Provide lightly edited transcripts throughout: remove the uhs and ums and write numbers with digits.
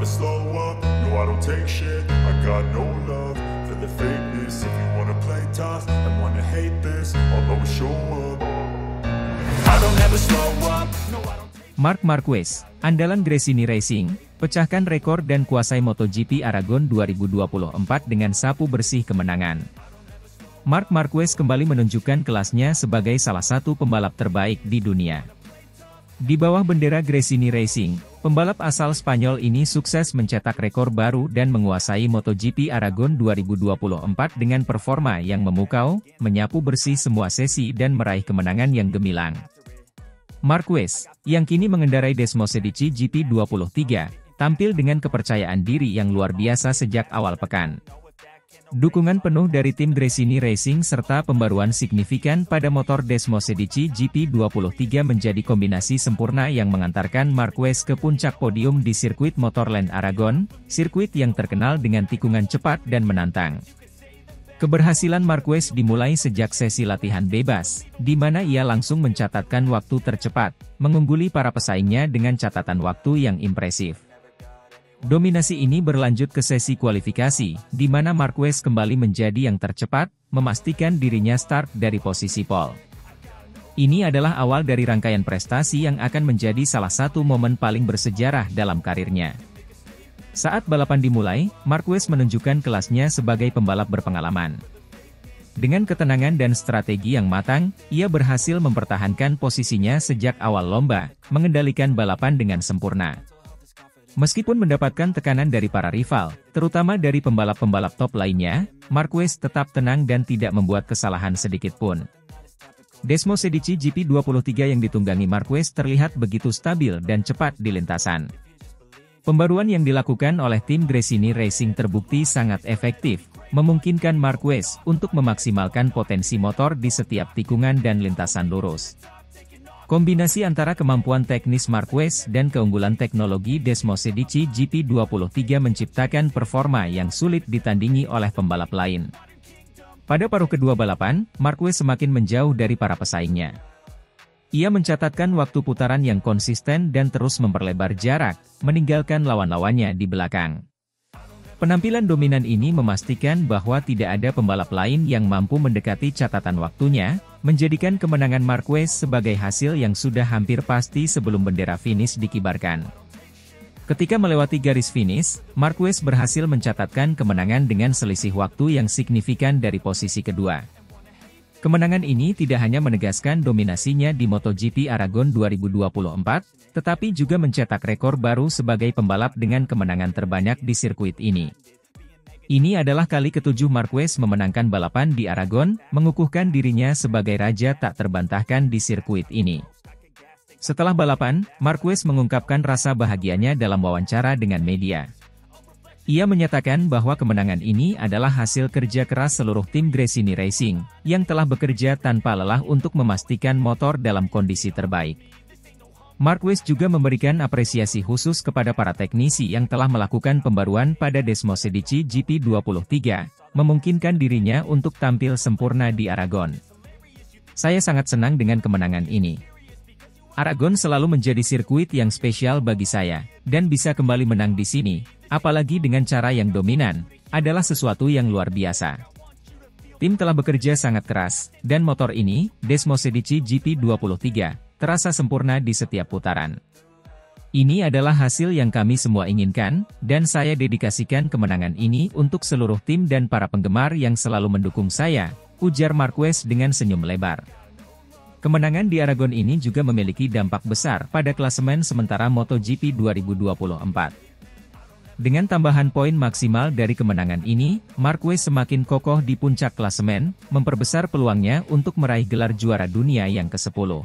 never slow up, no I don't take shit. I got no love for the fakeness. If you wanna play tough and wanna hate this, I'll always show up. I don't ever slow up, no I don't. Marc Marquez, andalan Gresini Racing, pecahkan rekor dan kuasai MotoGP Aragon 2024 dengan sapu bersih kemenangan. Marc Marquez kembali menunjukkan kelasnya sebagai salah satu pembalap terbaik di dunia. Di bawah bendera Gresini Racing, pembalap asal Spanyol ini sukses mencetak rekor baru dan menguasai MotoGP Aragon 2024 dengan performa yang memukau, menyapu bersih semua sesi dan meraih kemenangan yang gemilang. Marquez, yang kini mengendarai Desmosedici GP23, tampil dengan kepercayaan diri yang luar biasa sejak awal pekan. Dukungan penuh dari tim Gresini Racing serta pembaruan signifikan pada motor Desmosedici GP23 menjadi kombinasi sempurna yang mengantarkan Marquez ke puncak podium di sirkuit Motorland Aragon, sirkuit yang terkenal dengan tikungan cepat dan menantang. Keberhasilan Marquez dimulai sejak sesi latihan bebas, di mana ia langsung mencatatkan waktu tercepat, mengungguli para pesaingnya dengan catatan waktu yang impresif. Dominasi ini berlanjut ke sesi kualifikasi, di mana Marquez kembali menjadi yang tercepat, memastikan dirinya start dari posisi pole. Ini adalah awal dari rangkaian prestasi yang akan menjadi salah satu momen paling bersejarah dalam karirnya. Saat balapan dimulai, Marquez menunjukkan kelasnya sebagai pembalap berpengalaman. Dengan ketenangan dan strategi yang matang, ia berhasil mempertahankan posisinya sejak awal lomba, mengendalikan balapan dengan sempurna. Meskipun mendapatkan tekanan dari para rival, terutama dari pembalap-pembalap top lainnya, Marquez tetap tenang dan tidak membuat kesalahan sedikit pun. Desmosedici GP23 yang ditunggangi Marquez terlihat begitu stabil dan cepat di lintasan. Pembaruan yang dilakukan oleh tim Gresini Racing terbukti sangat efektif, memungkinkan Marquez untuk memaksimalkan potensi motor di setiap tikungan dan lintasan lurus. Kombinasi antara kemampuan teknis Marquez dan keunggulan teknologi Desmosedici GP23 menciptakan performa yang sulit ditandingi oleh pembalap lain. Pada paruh kedua balapan, Marquez semakin menjauh dari para pesaingnya. Ia mencatatkan waktu putaran yang konsisten dan terus memperlebar jarak, meninggalkan lawan-lawannya di belakang. Penampilan dominan ini memastikan bahwa tidak ada pembalap lain yang mampu mendekati catatan waktunya, menjadikan kemenangan Marquez sebagai hasil yang sudah hampir pasti sebelum bendera finish dikibarkan. Ketika melewati garis finish, Marquez berhasil mencatatkan kemenangan dengan selisih waktu yang signifikan dari posisi kedua. Kemenangan ini tidak hanya menegaskan dominasinya di MotoGP Aragon 2024, tetapi juga mencetak rekor baru sebagai pembalap dengan kemenangan terbanyak di sirkuit ini. Ini adalah kali ketujuh Marquez memenangkan balapan di Aragon, mengukuhkan dirinya sebagai raja tak terbantahkan di sirkuit ini. Setelah balapan, Marquez mengungkapkan rasa bahagianya dalam wawancara dengan media. Ia menyatakan bahwa kemenangan ini adalah hasil kerja keras seluruh tim Gresini Racing, yang telah bekerja tanpa lelah untuk memastikan motor dalam kondisi terbaik. Marquez juga memberikan apresiasi khusus kepada para teknisi yang telah melakukan pembaruan pada Desmosedici GP23, memungkinkan dirinya untuk tampil sempurna di Aragon. Saya sangat senang dengan kemenangan ini. Aragon selalu menjadi sirkuit yang spesial bagi saya, dan bisa kembali menang di sini, apalagi dengan cara yang dominan, adalah sesuatu yang luar biasa. Tim telah bekerja sangat keras, dan motor ini, Desmosedici GP23, terasa sempurna di setiap putaran. Ini adalah hasil yang kami semua inginkan, dan saya dedikasikan kemenangan ini untuk seluruh tim dan para penggemar yang selalu mendukung saya, ujar Marquez dengan senyum lebar. Kemenangan di Aragon ini juga memiliki dampak besar pada klasemen sementara MotoGP 2024. Dengan tambahan poin maksimal dari kemenangan ini, Marquez semakin kokoh di puncak klasemen, memperbesar peluangnya untuk meraih gelar juara dunia yang ke-10.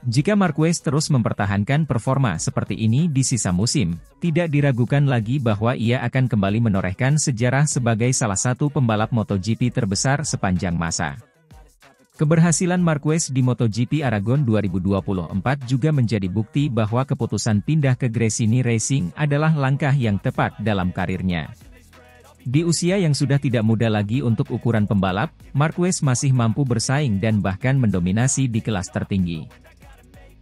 Jika Marquez terus mempertahankan performa seperti ini di sisa musim, tidak diragukan lagi bahwa ia akan kembali menorehkan sejarah sebagai salah satu pembalap MotoGP terbesar sepanjang masa. Keberhasilan Marquez di MotoGP Aragon 2024 juga menjadi bukti bahwa keputusan pindah ke Gresini Racing adalah langkah yang tepat dalam karirnya. Di usia yang sudah tidak muda lagi untuk ukuran pembalap, Marquez masih mampu bersaing dan bahkan mendominasi di kelas tertinggi.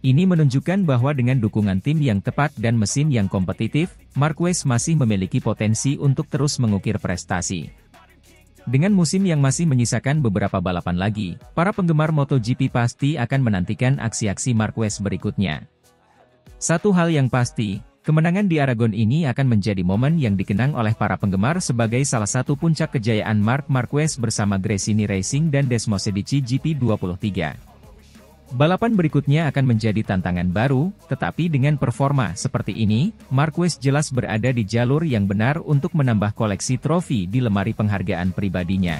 Ini menunjukkan bahwa dengan dukungan tim yang tepat dan mesin yang kompetitif, Marquez masih memiliki potensi untuk terus mengukir prestasi. Dengan musim yang masih menyisakan beberapa balapan lagi, para penggemar MotoGP pasti akan menantikan aksi-aksi Marquez berikutnya. Satu hal yang pasti, kemenangan di Aragon ini akan menjadi momen yang dikenang oleh para penggemar sebagai salah satu puncak kejayaan Marc Marquez bersama Gresini Racing dan Desmosedici GP23. Balapan berikutnya akan menjadi tantangan baru, tetapi dengan performa seperti ini, Marquez jelas berada di jalur yang benar untuk menambah koleksi trofi di lemari penghargaan pribadinya.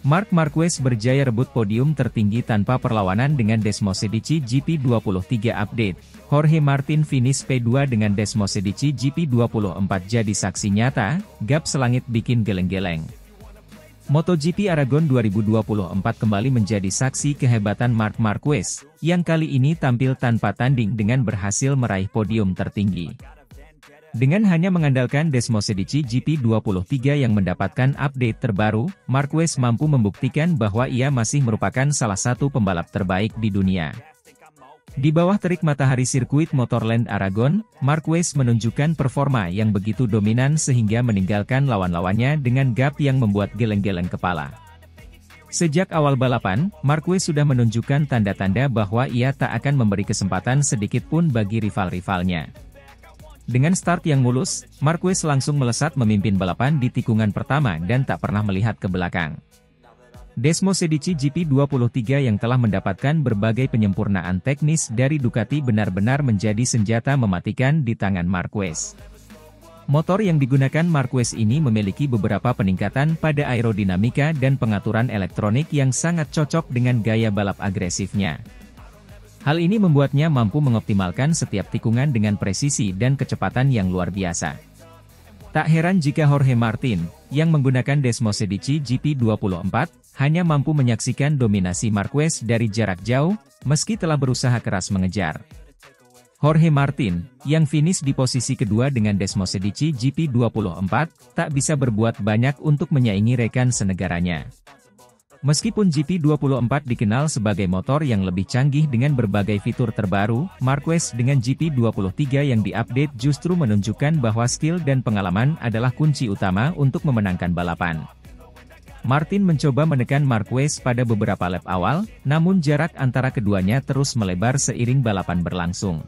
Marc Marquez berjaya rebut podium tertinggi tanpa perlawanan dengan Desmosedici GP23 update. Jorge Martin finish P2 dengan Desmosedici GP24 jadi saksi nyata, gap selangit bikin geleng-geleng. MotoGP Aragon 2024 kembali menjadi saksi kehebatan Marc Marquez, yang kali ini tampil tanpa tanding dengan berhasil meraih podium tertinggi. Dengan hanya mengandalkan Desmosedici GP23 yang mendapatkan update terbaru, Marquez mampu membuktikan bahwa ia masih merupakan salah satu pembalap terbaik di dunia. Di bawah terik matahari sirkuit Motorland Aragon, Marquez menunjukkan performa yang begitu dominan sehingga meninggalkan lawan-lawannya dengan gap yang membuat geleng-geleng kepala. Sejak awal balapan, Marquez sudah menunjukkan tanda-tanda bahwa ia tak akan memberi kesempatan sedikit pun bagi rival-rivalnya. Dengan start yang mulus, Marquez langsung melesat memimpin balapan di tikungan pertama dan tak pernah melihat ke belakang. Desmosedici GP23 yang telah mendapatkan berbagai penyempurnaan teknis dari Ducati benar-benar menjadi senjata mematikan di tangan Marquez. Motor yang digunakan Marquez ini memiliki beberapa peningkatan pada aerodinamika dan pengaturan elektronik yang sangat cocok dengan gaya balap agresifnya. Hal ini membuatnya mampu mengoptimalkan setiap tikungan dengan presisi dan kecepatan yang luar biasa. Tak heran jika Jorge Martin, yang menggunakan Desmosedici GP24, hanya mampu menyaksikan dominasi Marquez dari jarak jauh, meski telah berusaha keras mengejar. Jorge Martin, yang finish di posisi kedua dengan Desmosedici GP24, tak bisa berbuat banyak untuk menyaingi rekan senegaranya. Meskipun GP24 dikenal sebagai motor yang lebih canggih dengan berbagai fitur terbaru, Marquez dengan GP23 yang diupdate justru menunjukkan bahwa skill dan pengalaman adalah kunci utama untuk memenangkan balapan. Martin mencoba menekan Marquez pada beberapa lap awal, namun jarak antara keduanya terus melebar seiring balapan berlangsung.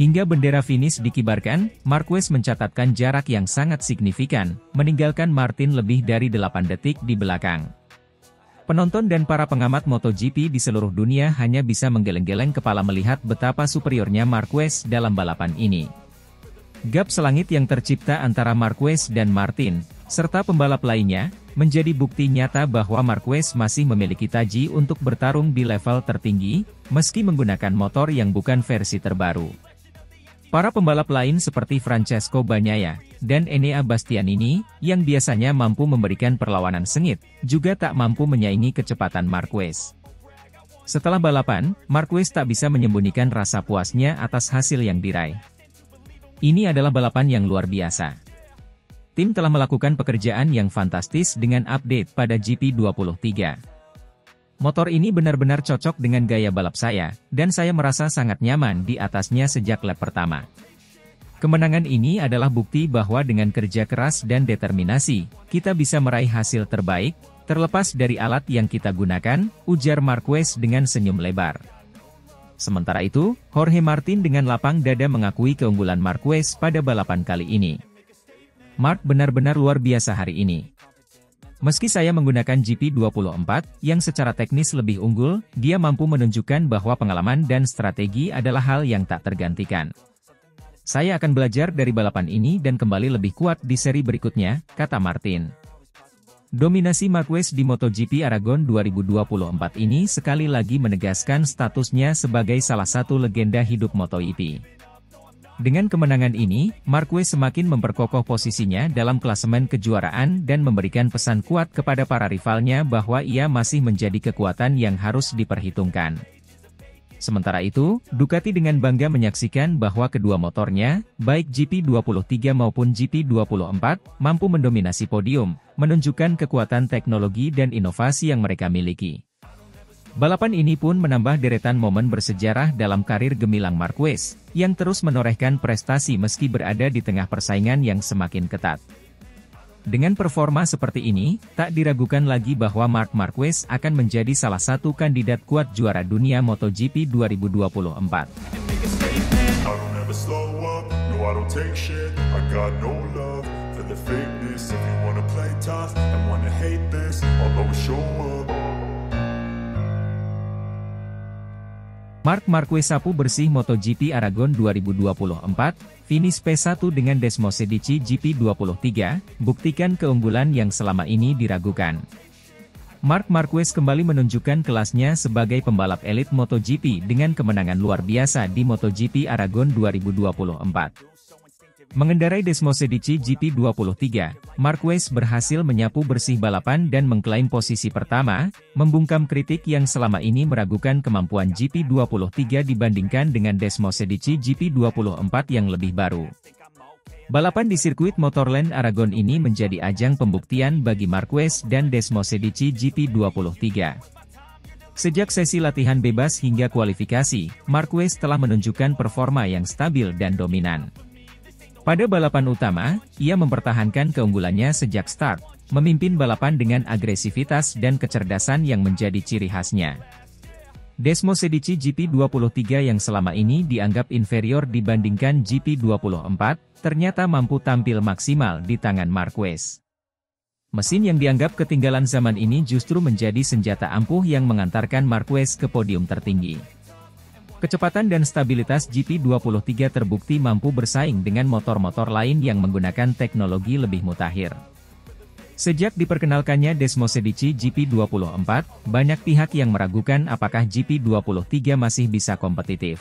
Hingga bendera finish dikibarkan, Marquez mencatatkan jarak yang sangat signifikan, meninggalkan Martin lebih dari 8 detik di belakang. Penonton dan para pengamat MotoGP di seluruh dunia hanya bisa menggeleng-geleng kepala melihat betapa superiornya Marquez dalam balapan ini. Gap selangit yang tercipta antara Marquez dan Martin, serta pembalap lainnya, menjadi bukti nyata bahwa Marquez masih memiliki taji untuk bertarung di level tertinggi, meski menggunakan motor yang bukan versi terbaru. Para pembalap lain seperti Francesco Bagnaia dan Enea Bastianini, yang biasanya mampu memberikan perlawanan sengit, juga tak mampu menyaingi kecepatan Marquez. Setelah balapan, Marquez tak bisa menyembunyikan rasa puasnya atas hasil yang diraih. Ini adalah balapan yang luar biasa. Tim telah melakukan pekerjaan yang fantastis dengan update pada GP23. Motor ini benar-benar cocok dengan gaya balap saya, dan saya merasa sangat nyaman di atasnya sejak lap pertama. Kemenangan ini adalah bukti bahwa dengan kerja keras dan determinasi, kita bisa meraih hasil terbaik, terlepas dari alat yang kita gunakan, ujar Marquez dengan senyum lebar. Sementara itu, Jorge Martin dengan lapang dada mengakui keunggulan Marquez pada balapan kali ini. Marc benar-benar luar biasa hari ini. Meski saya menggunakan GP24, yang secara teknis lebih unggul, dia mampu menunjukkan bahwa pengalaman dan strategi adalah hal yang tak tergantikan. Saya akan belajar dari balapan ini dan kembali lebih kuat di seri berikutnya, kata Martin. Dominasi Marquez di MotoGP Aragon 2024 ini sekali lagi menegaskan statusnya sebagai salah satu legenda hidup MotoGP. Dengan kemenangan ini, Marquez semakin memperkokoh posisinya dalam klasemen kejuaraan dan memberikan pesan kuat kepada para rivalnya bahwa ia masih menjadi kekuatan yang harus diperhitungkan. Sementara itu, Ducati dengan bangga menyaksikan bahwa kedua motornya, baik GP23 maupun GP24, mampu mendominasi podium, menunjukkan kekuatan teknologi dan inovasi yang mereka miliki. Balapan ini pun menambah deretan momen bersejarah dalam karir gemilang Marquez, yang terus menorehkan prestasi meski berada di tengah persaingan yang semakin ketat. Dengan performa seperti ini, tak diragukan lagi bahwa Marc Marquez akan menjadi salah satu kandidat kuat juara dunia MotoGP 2024. Marc Marquez sapu bersih MotoGP Aragon 2024, finish P1 dengan Desmosedici GP23, buktikan keunggulan yang selama ini diragukan. Marc Marquez kembali menunjukkan kelasnya sebagai pembalap elit MotoGP dengan kemenangan luar biasa di MotoGP Aragon 2024. Mengendarai Desmosedici GP23, Marquez berhasil menyapu bersih balapan dan mengklaim posisi pertama, membungkam kritik yang selama ini meragukan kemampuan GP23 dibandingkan dengan Desmosedici GP24 yang lebih baru. Balapan di sirkuit Motorland Aragon ini menjadi ajang pembuktian bagi Marquez dan Desmosedici GP23. Sejak sesi latihan bebas hingga kualifikasi, Marquez telah menunjukkan performa yang stabil dan dominan. Pada balapan utama, ia mempertahankan keunggulannya sejak start, memimpin balapan dengan agresivitas dan kecerdasan yang menjadi ciri khasnya. Desmosedici GP23 yang selama ini dianggap inferior dibandingkan GP24, ternyata mampu tampil maksimal di tangan Marquez. Mesin yang dianggap ketinggalan zaman ini justru menjadi senjata ampuh yang mengantarkan Marquez ke podium tertinggi. Kecepatan dan stabilitas GP23 terbukti mampu bersaing dengan motor-motor lain yang menggunakan teknologi lebih mutakhir. Sejak diperkenalkannya Desmosedici GP24, banyak pihak yang meragukan apakah GP23 masih bisa kompetitif.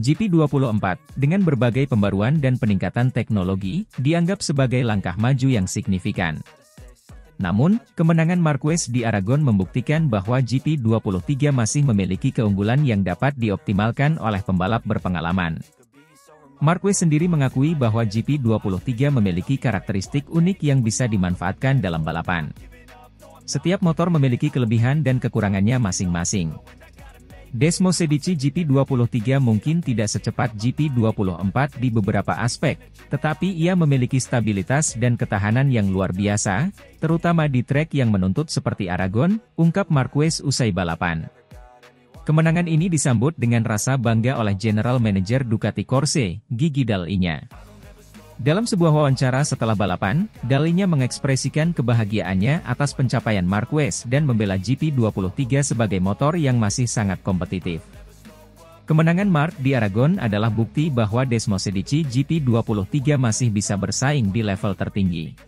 GP24, dengan berbagai pembaruan dan peningkatan teknologi, dianggap sebagai langkah maju yang signifikan. Namun, kemenangan Marquez di Aragon membuktikan bahwa GP23 masih memiliki keunggulan yang dapat dioptimalkan oleh pembalap berpengalaman. Marquez sendiri mengakui bahwa GP23 memiliki karakteristik unik yang bisa dimanfaatkan dalam balapan. Setiap motor memiliki kelebihan dan kekurangannya masing-masing. Desmosedici GP23 mungkin tidak secepat GP24 di beberapa aspek, tetapi ia memiliki stabilitas dan ketahanan yang luar biasa, terutama di trek yang menuntut seperti Aragon, ungkap Marquez usai balapan. Kemenangan ini disambut dengan rasa bangga oleh General Manager Ducati Corse, Gigi Dall'Igna. Dalam sebuah wawancara setelah balapan, Dall'Igna mengekspresikan kebahagiaannya atas pencapaian Marquez dan membela GP23 sebagai motor yang masih sangat kompetitif. Kemenangan Marc di Aragon adalah bukti bahwa Desmosedici GP23 masih bisa bersaing di level tertinggi.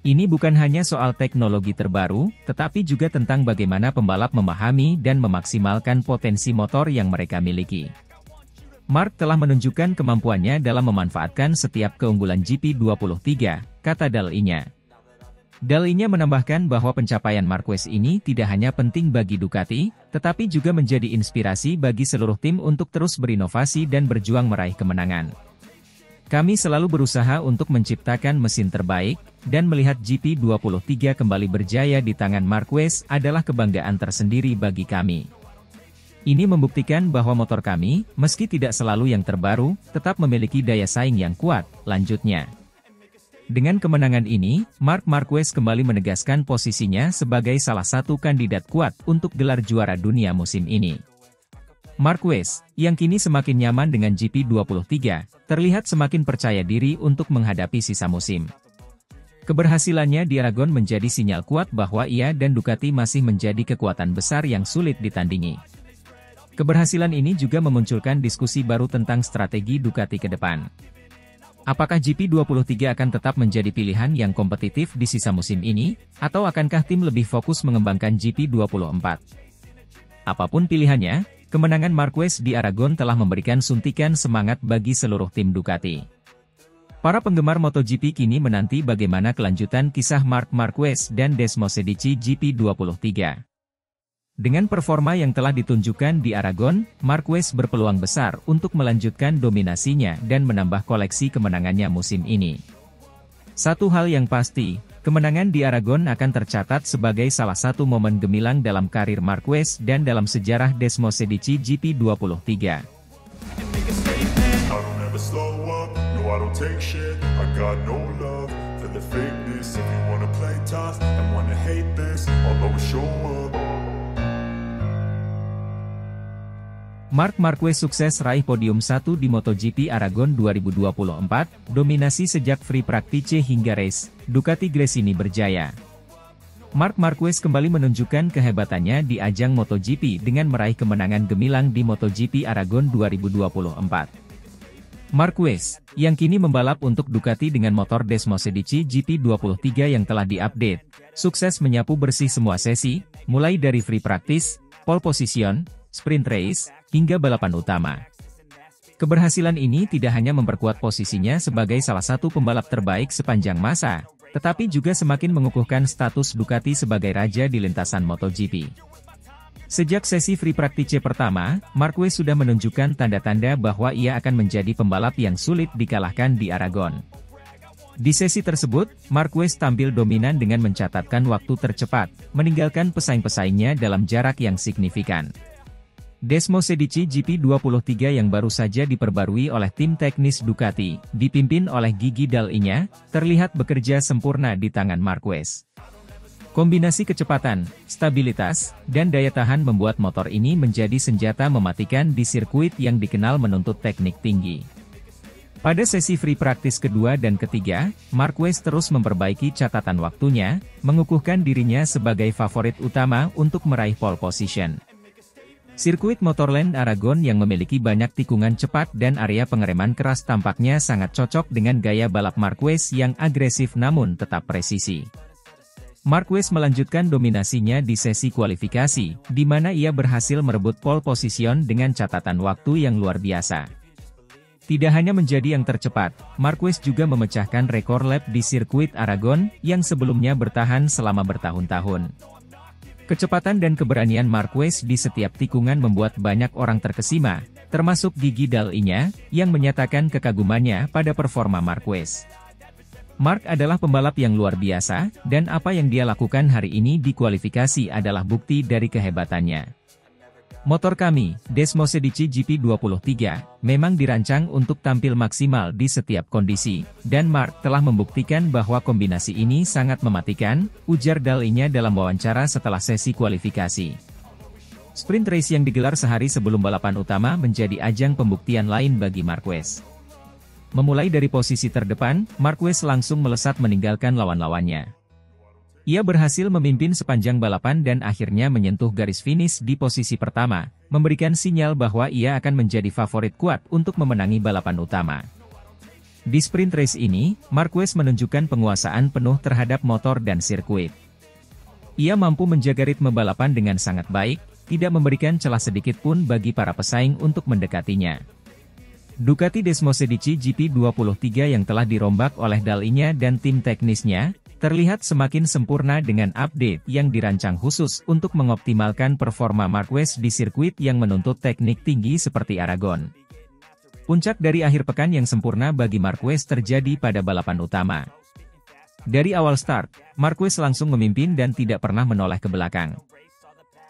Ini bukan hanya soal teknologi terbaru, tetapi juga tentang bagaimana pembalap memahami dan memaksimalkan potensi motor yang mereka miliki. Marc telah menunjukkan kemampuannya dalam memanfaatkan setiap keunggulan GP23, kata Dall'Igna. Dall'Igna menambahkan bahwa pencapaian Marquez ini tidak hanya penting bagi Ducati, tetapi juga menjadi inspirasi bagi seluruh tim untuk terus berinovasi dan berjuang meraih kemenangan. Kami selalu berusaha untuk menciptakan mesin terbaik, dan melihat GP23 kembali berjaya di tangan Marquez adalah kebanggaan tersendiri bagi kami. Ini membuktikan bahwa motor kami, meski tidak selalu yang terbaru, tetap memiliki daya saing yang kuat, lanjutnya. Dengan kemenangan ini, Marc Marquez kembali menegaskan posisinya sebagai salah satu kandidat kuat untuk gelar juara dunia musim ini. Marquez, yang kini semakin nyaman dengan GP23, terlihat semakin percaya diri untuk menghadapi sisa musim. Keberhasilannya di Aragon menjadi sinyal kuat bahwa ia dan Ducati masih menjadi kekuatan besar yang sulit ditandingi. Keberhasilan ini juga memunculkan diskusi baru tentang strategi Ducati ke depan. Apakah GP23 akan tetap menjadi pilihan yang kompetitif di sisa musim ini, atau akankah tim lebih fokus mengembangkan GP24? Apapun pilihannya, kemenangan Marquez di Aragon telah memberikan suntikan semangat bagi seluruh tim Ducati. Para penggemar MotoGP kini menanti bagaimana kelanjutan kisah Marc Marquez dan Desmosedici GP23. Dengan performa yang telah ditunjukkan di Aragon, Marquez berpeluang besar untuk melanjutkan dominasinya dan menambah koleksi kemenangannya musim ini. Satu hal yang pasti, kemenangan di Aragon akan tercatat sebagai salah satu momen gemilang dalam karir Marquez dan dalam sejarah Desmosedici GP23. Marc Marquez sukses raih podium 1 di MotoGP Aragon 2024, dominasi sejak free practice hingga race, Ducati Gresini berjaya. Marc Marquez kembali menunjukkan kehebatannya di ajang MotoGP dengan meraih kemenangan gemilang di MotoGP Aragon 2024. Marquez, yang kini membalap untuk Ducati dengan motor Desmosedici GP23 yang telah diupdate, sukses menyapu bersih semua sesi, mulai dari free practice, pole position, sprint race, hingga balapan utama. Keberhasilan ini tidak hanya memperkuat posisinya sebagai salah satu pembalap terbaik sepanjang masa, tetapi juga semakin mengukuhkan status Ducati sebagai raja di lintasan MotoGP. Sejak sesi free practice pertama, Marquez sudah menunjukkan tanda-tanda bahwa ia akan menjadi pembalap yang sulit dikalahkan di Aragon. Di sesi tersebut, Marquez tampil dominan dengan mencatatkan waktu tercepat, meninggalkan pesaing-pesaingnya dalam jarak yang signifikan. Desmosedici GP23 yang baru saja diperbarui oleh tim teknis Ducati, dipimpin oleh Gigi Dall'Igna, terlihat bekerja sempurna di tangan Marquez. Kombinasi kecepatan, stabilitas, dan daya tahan membuat motor ini menjadi senjata mematikan di sirkuit yang dikenal menuntut teknik tinggi. Pada sesi free practice kedua dan ketiga, Marquez terus memperbaiki catatan waktunya, mengukuhkan dirinya sebagai favorit utama untuk meraih pole position. Sirkuit Motorland Aragon yang memiliki banyak tikungan cepat dan area pengereman keras tampaknya sangat cocok dengan gaya balap Marquez yang agresif namun tetap presisi. Marquez melanjutkan dominasinya di sesi kualifikasi, di mana ia berhasil merebut pole position dengan catatan waktu yang luar biasa. Tidak hanya menjadi yang tercepat, Marquez juga memecahkan rekor lap di sirkuit Aragon, yang sebelumnya bertahan selama bertahun-tahun. Kecepatan dan keberanian Marquez di setiap tikungan membuat banyak orang terkesima, termasuk Gigi Dall'Igna, yang menyatakan kekagumannya pada performa Marquez. Marc adalah pembalap yang luar biasa, dan apa yang dia lakukan hari ini di kualifikasi adalah bukti dari kehebatannya. Motor kami, Desmosedici GP23, memang dirancang untuk tampil maksimal di setiap kondisi, dan Marc telah membuktikan bahwa kombinasi ini sangat mematikan, ujar Dall'Igna dalam wawancara setelah sesi kualifikasi. Sprint race yang digelar sehari sebelum balapan utama menjadi ajang pembuktian lain bagi Marquez. Memulai dari posisi terdepan, Marquez langsung melesat meninggalkan lawan-lawannya. Ia berhasil memimpin sepanjang balapan dan akhirnya menyentuh garis finish di posisi pertama, memberikan sinyal bahwa ia akan menjadi favorit kuat untuk memenangi balapan utama. Di sprint race ini, Marquez menunjukkan penguasaan penuh terhadap motor dan sirkuit. Ia mampu menjaga ritme balapan dengan sangat baik, tidak memberikan celah sedikit pun bagi para pesaing untuk mendekatinya. Ducati Desmosedici GP23 yang telah dirombak oleh Dall'Igna dan tim teknisnya, terlihat semakin sempurna dengan update yang dirancang khusus untuk mengoptimalkan performa Marquez di sirkuit yang menuntut teknik tinggi seperti Aragon. Puncak dari akhir pekan yang sempurna bagi Marquez terjadi pada balapan utama. Dari awal start, Marquez langsung memimpin dan tidak pernah menoleh ke belakang.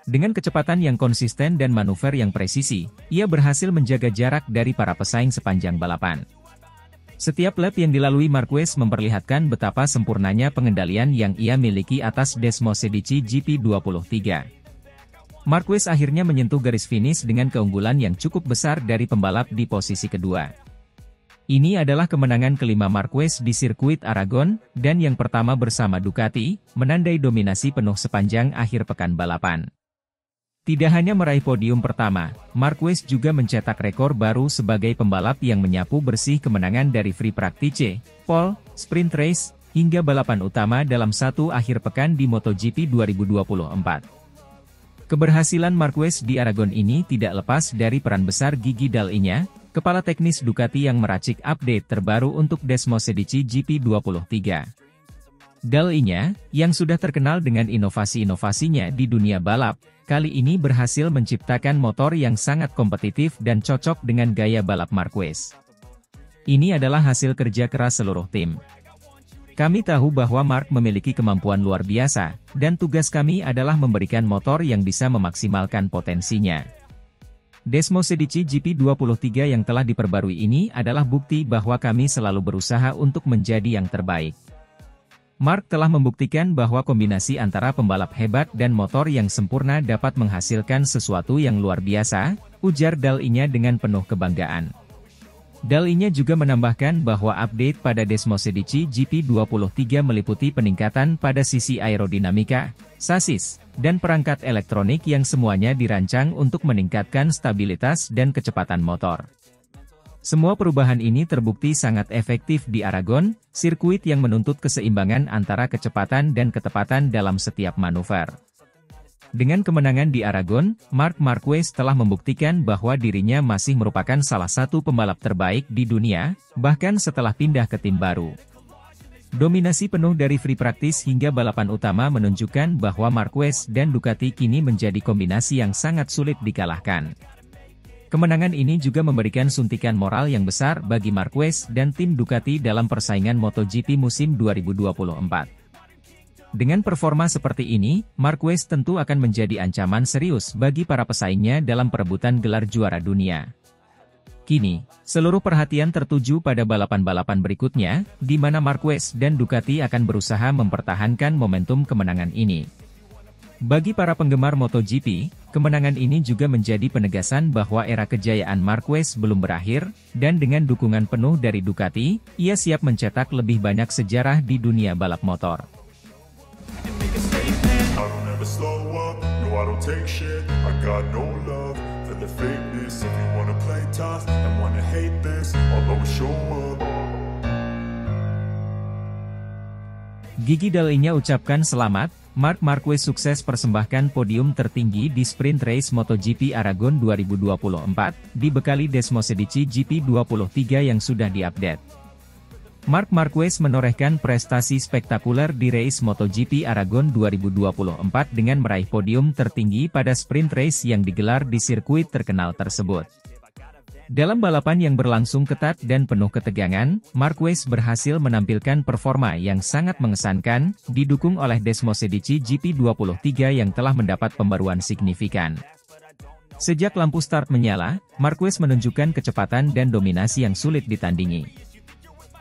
Dengan kecepatan yang konsisten dan manuver yang presisi, ia berhasil menjaga jarak dari para pesaing sepanjang balapan. Setiap lap yang dilalui Marquez memperlihatkan betapa sempurnanya pengendalian yang ia miliki atas Desmosedici GP23. Marquez akhirnya menyentuh garis finish dengan keunggulan yang cukup besar dari pembalap di posisi kedua. Ini adalah kemenangan kelima Marquez di sirkuit Aragon, dan yang pertama bersama Ducati, menandai dominasi penuh sepanjang akhir pekan balapan. Tidak hanya meraih podium pertama, Marquez juga mencetak rekor baru sebagai pembalap yang menyapu bersih kemenangan dari free practice, pole, sprint race, hingga balapan utama dalam satu akhir pekan di MotoGP 2024. Keberhasilan Marquez di Aragon ini tidak lepas dari peran besar Gigi Dall'Igna, kepala teknis Ducati yang meracik update terbaru untuk Desmosedici GP23. Dall'Igna, yang sudah terkenal dengan inovasi-inovasinya di dunia balap, kali ini berhasil menciptakan motor yang sangat kompetitif dan cocok dengan gaya balap Marquez. Ini adalah hasil kerja keras seluruh tim. Kami tahu bahwa Mark memiliki kemampuan luar biasa, dan tugas kami adalah memberikan motor yang bisa memaksimalkan potensinya. Desmos Edici GP23 yang telah diperbarui ini adalah bukti bahwa kami selalu berusaha untuk menjadi yang terbaik. Mark telah membuktikan bahwa kombinasi antara pembalap hebat dan motor yang sempurna dapat menghasilkan sesuatu yang luar biasa, ujar Dal-nya dengan penuh kebanggaan. Dal-nya juga menambahkan bahwa update pada Desmos Edici GP23 meliputi peningkatan pada sisi aerodinamika, sasis, dan perangkat elektronik yang semuanya dirancang untuk meningkatkan stabilitas dan kecepatan motor. Semua perubahan ini terbukti sangat efektif di Aragon, sirkuit yang menuntut keseimbangan antara kecepatan dan ketepatan dalam setiap manuver. Dengan kemenangan di Aragon, Marc Marquez telah membuktikan bahwa dirinya masih merupakan salah satu pembalap terbaik di dunia, bahkan setelah pindah ke tim baru. Dominasi penuh dari free practice hingga balapan utama menunjukkan bahwa Marquez dan Ducati kini menjadi kombinasi yang sangat sulit dikalahkan. Kemenangan ini juga memberikan suntikan moral yang besar bagi Marquez dan tim Ducati dalam persaingan MotoGP musim 2024. Dengan performa seperti ini, Marquez tentu akan menjadi ancaman serius bagi para pesaingnya dalam perebutan gelar juara dunia. Kini, seluruh perhatian tertuju pada balapan-balapan berikutnya, di mana Marquez dan Ducati akan berusaha mempertahankan momentum kemenangan ini. Bagi para penggemar MotoGP, kemenangan ini juga menjadi penegasan bahwa era kejayaan Marquez belum berakhir, dan dengan dukungan penuh dari Ducati, ia siap mencetak lebih banyak sejarah di dunia balap motor. Gigi Dal-nya ucapkan selamat, Marc Marquez sukses persembahkan podium tertinggi di sprint race MotoGP Aragon 2024, dibekali Desmos Edici GP23 yang sudah diupdate. Marc Marquez menorehkan prestasi spektakuler di race MotoGP Aragon 2024 dengan meraih podium tertinggi pada sprint race yang digelar di sirkuit terkenal tersebut. Dalam balapan yang berlangsung ketat dan penuh ketegangan, Marquez berhasil menampilkan performa yang sangat mengesankan, didukung oleh Desmos Edici GP23 yang telah mendapat pembaruan signifikan. Sejak lampu start menyala, Marquez menunjukkan kecepatan dan dominasi yang sulit ditandingi.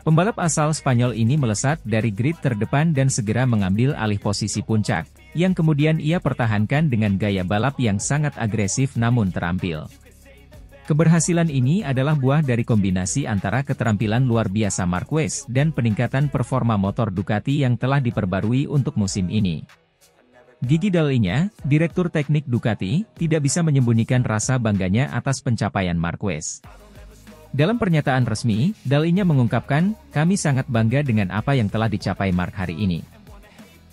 Pembalap asal Spanyol ini melesat dari grid terdepan dan segera mengambil alih posisi puncak, yang kemudian ia pertahankan dengan gaya balap yang sangat agresif namun terampil. Keberhasilan ini adalah buah dari kombinasi antara keterampilan luar biasa Marquez dan peningkatan performa motor Ducati yang telah diperbarui untuk musim ini. Gigi Dal-nya, Direktur Teknik Ducati, tidak bisa menyembunyikan rasa bangganya atas pencapaian Marquez. Dalam pernyataan resmi, Dal-nya mengungkapkan, "Kami sangat bangga dengan apa yang telah dicapai Mark hari ini."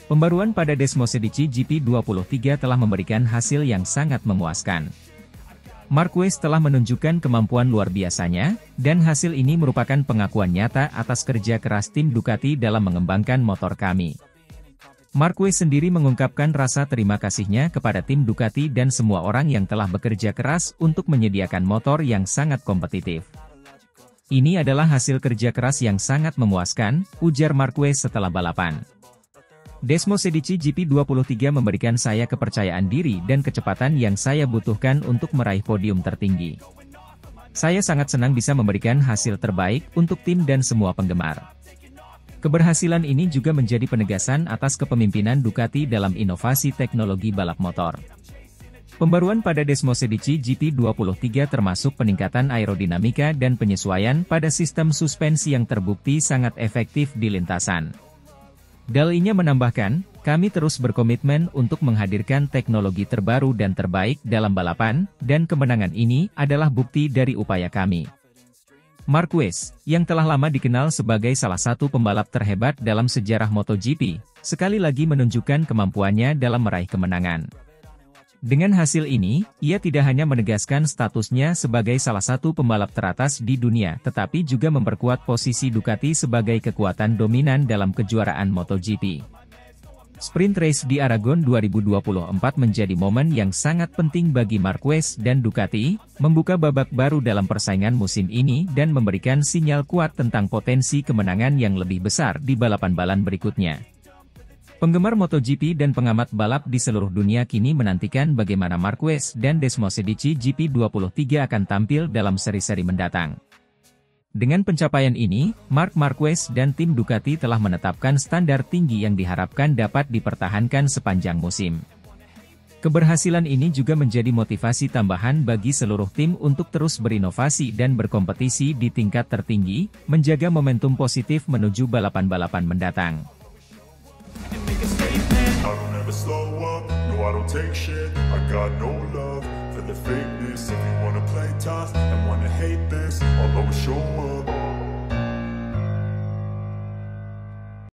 Pembaruan pada Desmos Edici GP23 telah memberikan hasil yang sangat memuaskan. Marquez telah menunjukkan kemampuan luar biasanya, dan hasil ini merupakan pengakuan nyata atas kerja keras tim Ducati dalam mengembangkan motor kami. Marquez sendiri mengungkapkan rasa terima kasihnya kepada tim Ducati dan semua orang yang telah bekerja keras untuk menyediakan motor yang sangat kompetitif. "Ini adalah hasil kerja keras yang sangat memuaskan," ujar Marquez setelah balapan. Desmos Edici GP23 memberikan saya kepercayaan diri dan kecepatan yang saya butuhkan untuk meraih podium tertinggi. Saya sangat senang bisa memberikan hasil terbaik untuk tim dan semua penggemar. Keberhasilan ini juga menjadi penegasan atas kepemimpinan Ducati dalam inovasi teknologi balap motor. Pembaruan pada Desmos Edici GP23 termasuk peningkatan aerodinamika dan penyesuaian pada sistem suspensi yang terbukti sangat efektif di lintasan. Dal-nya menambahkan, "Kami terus berkomitmen untuk menghadirkan teknologi terbaru dan terbaik dalam balapan, dan kemenangan ini adalah bukti dari upaya kami." Marquez, yang telah lama dikenal sebagai salah satu pembalap terhebat dalam sejarah MotoGP, sekali lagi menunjukkan kemampuannya dalam meraih kemenangan. Dengan hasil ini, ia tidak hanya menegaskan statusnya sebagai salah satu pembalap teratas di dunia, tetapi juga memperkuat posisi Ducati sebagai kekuatan dominan dalam kejuaraan MotoGP. Sprint race di Aragon 2024 menjadi momen yang sangat penting bagi Marquez dan Ducati, membuka babak baru dalam persaingan musim ini dan memberikan sinyal kuat tentang potensi kemenangan yang lebih besar di balapan-balapan berikutnya. Penggemar MotoGP dan pengamat balap di seluruh dunia kini menantikan bagaimana Marquez dan Desmosedici GP23 akan tampil dalam seri-seri mendatang. Dengan pencapaian ini, Marc Marquez dan tim Ducati telah menetapkan standar tinggi yang diharapkan dapat dipertahankan sepanjang musim. Keberhasilan ini juga menjadi motivasi tambahan bagi seluruh tim untuk terus berinovasi dan berkompetisi di tingkat tertinggi, menjaga momentum positif menuju balapan-balapan mendatang. The fakeness, if you wanna play tough and wanna hate this, I'll always show up.